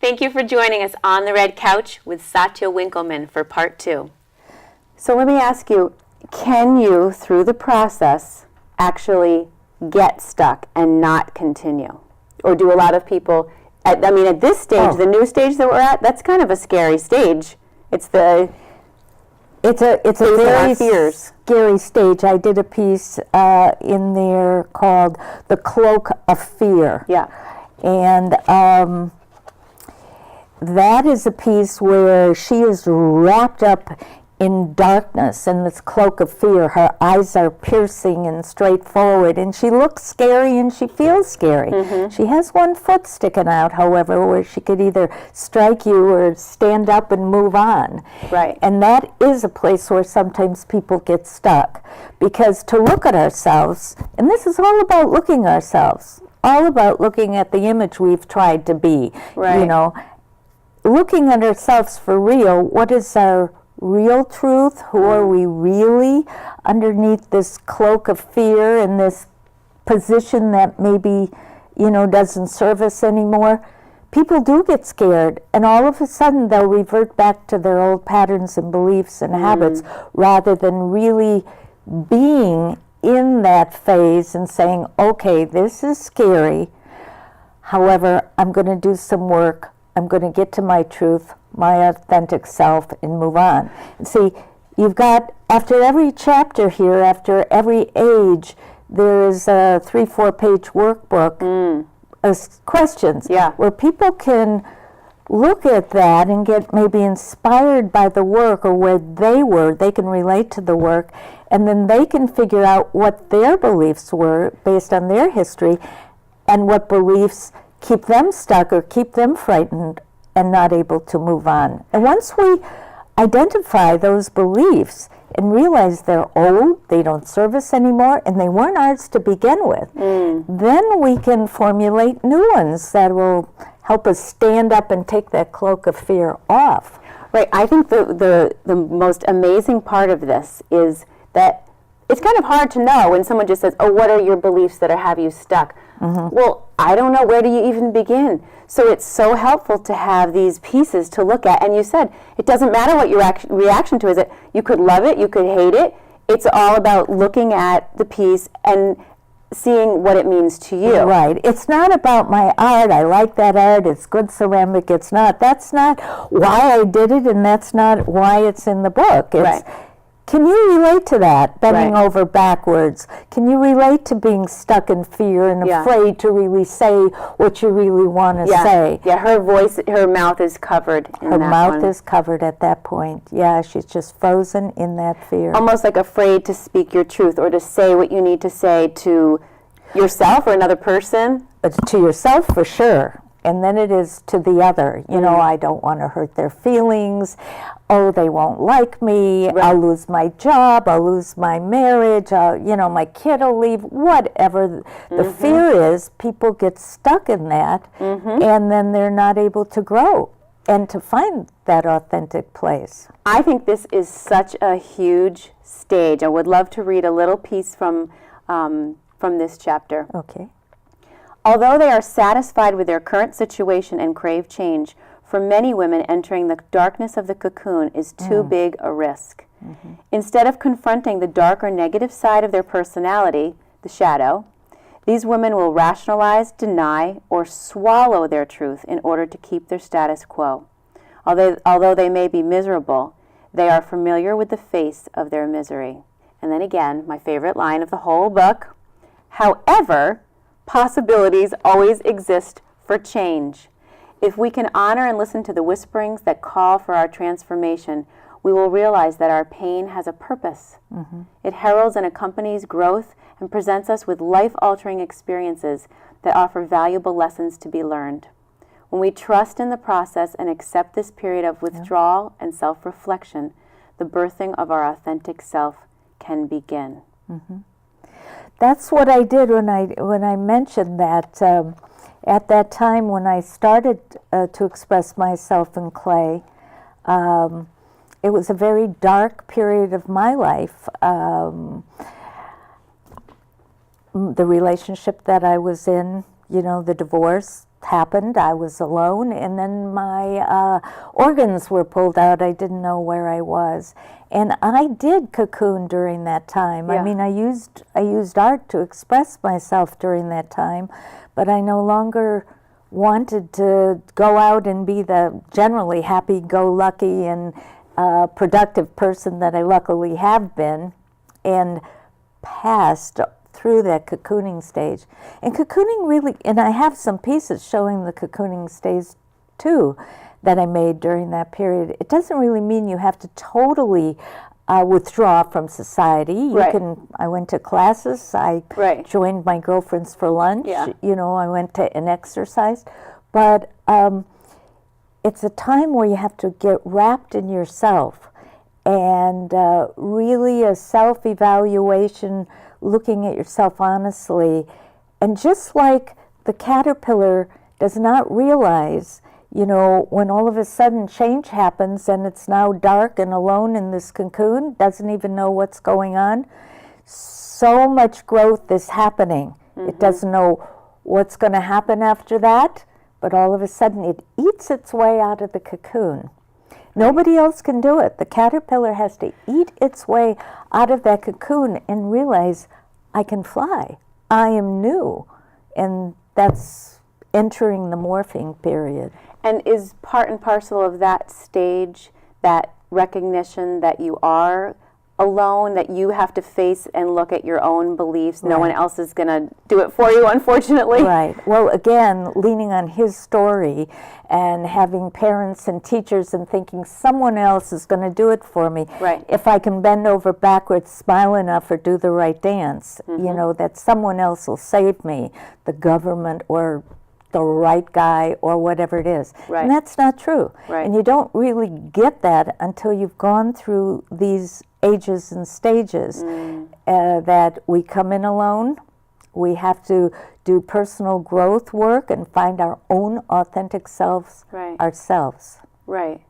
Thank you for joining us on the Red Couch with Satya Winkelman for part 2. So let me ask you, can you, through the process, actually get stuck and not continue? Or do a lot of people, at this stage, the new stage that we're at, that's kind of a scary stage. It's a very scary stage. I did a piece in there called "The Cloak of Fear." Yeah. And that is a piece where she is wrapped up in darkness and this cloak of fear. Her eyes are piercing and straightforward, and she looks scary and she feels scary. Mm-hmm. She has one foot sticking out, however, where she could either strike you or stand up and move on. Right. And that is a place where sometimes people get stuck, because to look at ourselves, and this is all about looking ourselves, all about looking at the image we've tried to be. Right. You know, looking at ourselves for real. What is our real truth? Who are we really underneath this cloak of fear and this position that maybe, doesn't serve us anymore? People do get scared, and all of a sudden they'll revert back to their old patterns and beliefs and habits, rather than really being in that phase and saying, okay, this is scary. However, I'm going to do some work. I'm going to get to my truth, my authentic self, and move on. And see, you've got, after every chapter here, after every age, there is a 3-4 page workbook of questions, where people can look at that and get maybe inspired by the work, or where they can relate to the work, and then they can figure out what their beliefs were based on their history, and what beliefs keep them stuck or keep them frightened and not able to move on. And once we identify those beliefs and realize they're old, they don't serve us anymore, and they weren't ours to begin with, then we can formulate new ones that will help us stand up and take that cloak of fear off. Right. I think the most amazing part of this is that it's kind of hard to know when someone just says, oh, what are your beliefs that have you stuck? Mm-hmm. Well, I don't know, where do you even begin? So it's so helpful to have these pieces to look at. And you said, it doesn't matter what your reaction to is. It you could love it, you could hate it. It's all about looking at the piece and seeing what it means to you. Right. It's not about my art. I like that art. It's good ceramic. It's not. That's not why I did it, and that's not why it's in the book. It's, right. Can you relate to that, bending over backwards? Can you relate to being stuck in fear and afraid to really say what you really want to say? Yeah, her mouth is covered in her that mouth one. is covered at that point. Yeah, she's just frozen in that fear. Almost like afraid to speak your truth or to say what you need to say to yourself or another person. To yourself, for sure. And then it is to the other. I don't want to hurt their feelings. Oh, they won't like me. Right. I'll lose my job. I'll lose my marriage. My kid will leave. Whatever the fear is, people get stuck in that, and then they're not able to grow and to find that authentic place. I think this is such a huge stage. I would love to read a little piece from this chapter. Okay. Although they are satisfied with their current situation and crave change, for many women entering the darkness of the cocoon is too big a risk. Mm-hmm. Instead of confronting the dark or negative side of their personality, the shadow, these women will rationalize, deny, or swallow their truth in order to keep their status quo. Although they may be miserable, they are familiar with the face of their misery. And then again, my favorite line of the whole book, however, possibilities always exist for change. If we can honor and listen to the whisperings that call for our transformation, we will realize that our pain has a purpose. Mm-hmm. It heralds and accompanies growth and presents us with life-altering experiences that offer valuable lessons to be learned. When we trust in the process and accept this period of withdrawal and self-reflection, the birthing of our authentic self can begin. Mm-hmm. That's what I did when I mentioned that. At that time when I started to express myself in clay, it was a very dark period of my life. The relationship that I was in, the divorce, happened. I was alone, and then my organs were pulled out. I didn't know where I was, and I did cocoon during that time. Yeah. I mean, I used art to express myself during that time, but I no longer wanted to go out and be the generally happy-go-lucky and productive person that I luckily have been, and passed through that cocooning stage. And cocooning really, and I have some pieces showing the cocooning stage too that I made during that period. It doesn't really mean you have to totally withdraw from society. You Right. can. I went to classes. I Right. joined my girlfriends for lunch. Yeah. You know, I went to an exercise, but it's a time where you have to get wrapped in yourself, and really a self-evaluation, looking at yourself honestly. And just like the caterpillar does not realize, you know, when all of a sudden change happens and it's now dark and alone in this cocoon, doesn't even know what's going on, so much growth is happening. It doesn't know what's going to happen after that, but all of a sudden it eats its way out of the cocoon. Nobody else can do it. The caterpillar has to eat its way out of that cocoon and realize, I can fly. I am new. And that's entering the morphing period. And is part and parcel of that stage that recognition that you are alone, that you have to face and look at your own beliefs? No one else is going to do it for you, unfortunately. Right. Well, again, leaning on his story and having parents and teachers and thinking someone else is going to do it for me. Right. If I can bend over backwards, smile enough, or do the right dance, you know, that someone else will save me, the government or the right guy or whatever it is. Right. And that's not true. Right. And you don't really get that until you've gone through these ages and stages that we come in alone. We have to do personal growth work and find our own authentic selves ourselves. Right.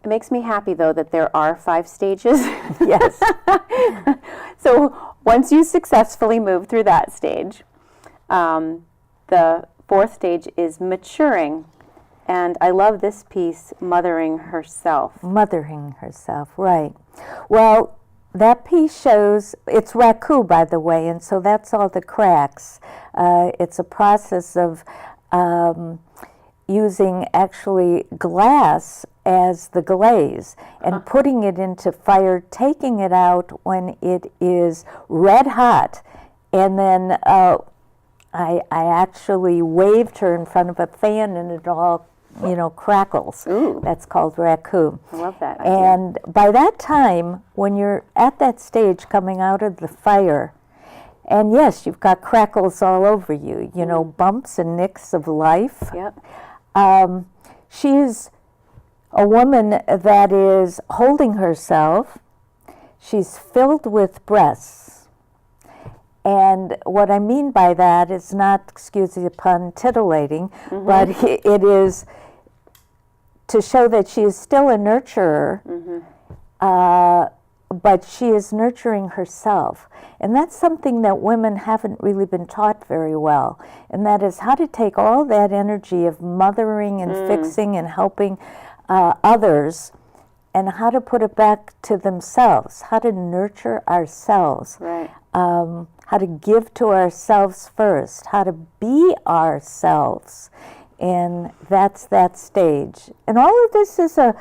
It makes me happy, though, that there are 5 stages. Yes. So once you successfully move through that stage, the 4th stage is maturing. And I love this piece, mothering herself. Mothering herself, right. Well, that piece shows, it's raku, by the way, and so that's all the cracks. It's a process of using actually glass as the glaze and putting it into fire, taking it out when it is red hot, and then I actually waved her in front of a fan and it all, you know, crackles. Ooh. That's called raku. I love that idea. And by that time, when you're at that stage coming out of the fire, and yes, you've got crackles all over you, you know, bumps and nicks of life. Yep. She is a woman that is holding herself. She's filled with breasts. And what I mean by that is not, excuse the pun, titillating, but it is to show that she is still a nurturer, but she is nurturing herself. And that's something that women haven't really been taught very well. And that is how to take all that energy of mothering and fixing and helping others, and how to put it back to themselves, how to nurture ourselves. Right. How to give to ourselves first, how to be ourselves, and that's that stage. And all of this is a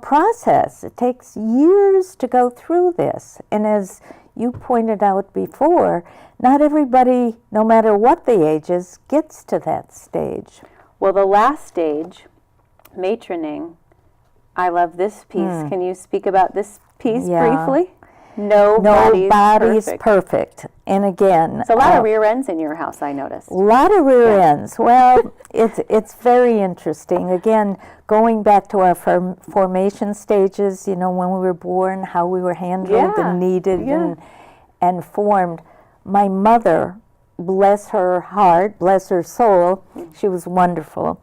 process. It takes years to go through this. And as you pointed out before, not everybody, no matter what the age is, gets to that stage. Well, the last stage, matroning, I love this piece. Can you speak about this piece briefly? Nobody's perfect. And again, it's a lot of rear ends in your house, I noticed. A lot of rear ends. Well, it's very interesting. Again, going back to our formation stages, you know, when we were born, how we were handled and needed and formed. My mother, bless her heart, bless her soul, she was wonderful.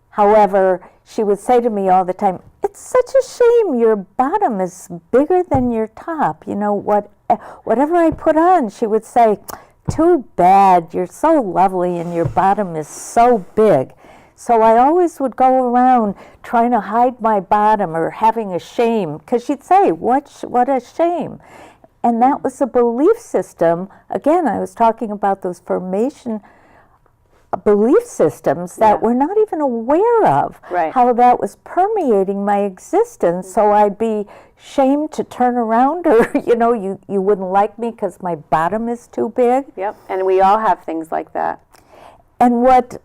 However, she would say to me all the time, it's such a shame your bottom is bigger than your top. You know, whatever I put on, she would say, too bad, you're so lovely and your bottom is so big. So I always would go around trying to hide my bottom or having a shame, because she'd say, what a shame. And that was a belief system. Again, I was talking about those formation belief systems that we're not even aware of, how that was permeating my existence. So I'd be shamed to turn around, or you wouldn't like me because my bottom is too big. Yep, and we all have things like that. And what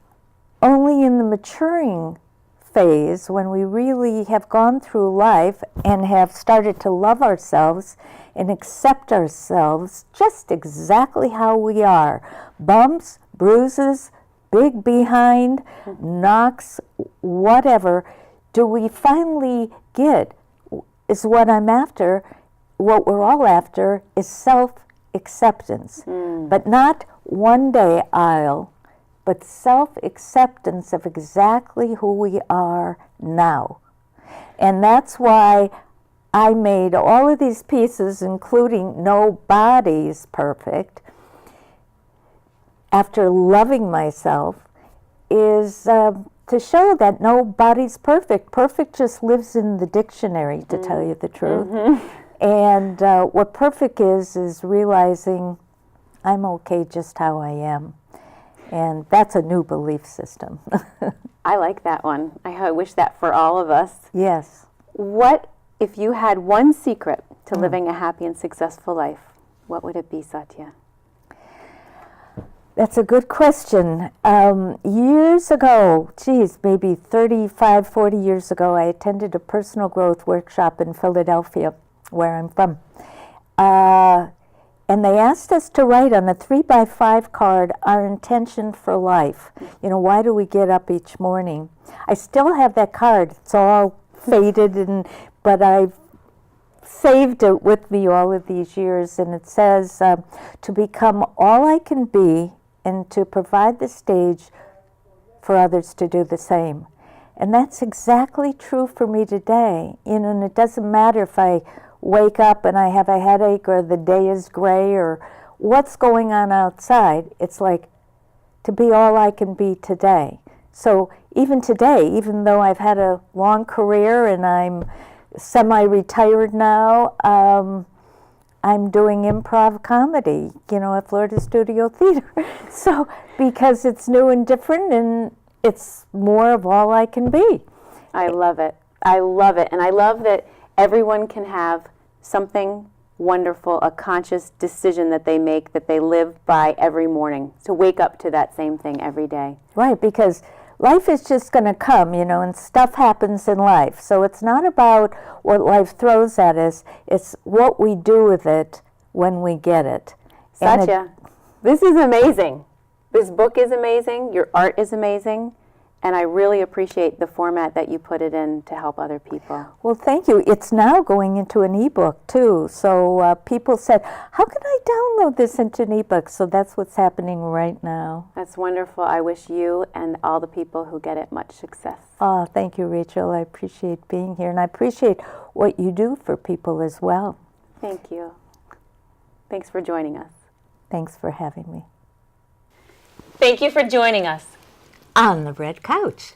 only in the maturing phase, when we really have gone through life and have started to love ourselves and accept ourselves just exactly how we are, bumps, bruises, big behind, knocks, whatever, do we finally get is what I'm after, what we're all after is self-acceptance. But not one day I'll, but self-acceptance of exactly who we are now. And that's why I made all of these pieces, including Nobody's Perfect, after loving myself, is to show that nobody's perfect. Perfect just lives in the dictionary, to tell you the truth. And what perfect is realizing I'm okay just how I am. And that's a new belief system. I like that one. I wish that for all of us. Yes. What if you had one secret to living a happy and successful life? What would it be, Satya? That's a good question. Years ago, maybe 35, 40 years ago, I attended a personal growth workshop in Philadelphia, where I'm from. And they asked us to write on a 3x5 card our intention for life. Why do we get up each morning? I still have that card. It's all faded, but I've saved it with me all of these years. And it says, to become all I can be and to provide the stage for others to do the same. And that's exactly true for me today. And it doesn't matter if I wake up and I have a headache or the day is gray or what's going on outside. It's like to be all I can be today. So even today, even though I've had a long career and I'm semi-retired now, I'm doing improv comedy, at Florida Studio Theater. So, because it's new and different and it's more of all I can be. I love it. I love it. And I love that everyone can have something wonderful, a conscious decision that they make, that they live by every morning, to wake up to that same thing every day. Right, because life is just going to come, and stuff happens in life. So it's not about what life throws at us, it's what we do with it when we get it. Satya, this is amazing. This book is amazing, your art is amazing, and I really appreciate the format that you put it in to help other people. Well, thank you. It's now going into an ebook too. So people said, how can I download this into an ebook? So that's what's happening right now. That's wonderful. I wish you and all the people who get it much success. Oh, thank you, Rachel. I appreciate being here, and I appreciate what you do for people as well. Thank you. Thanks for joining us. Thanks for having me. Thank you for joining us on the red couch.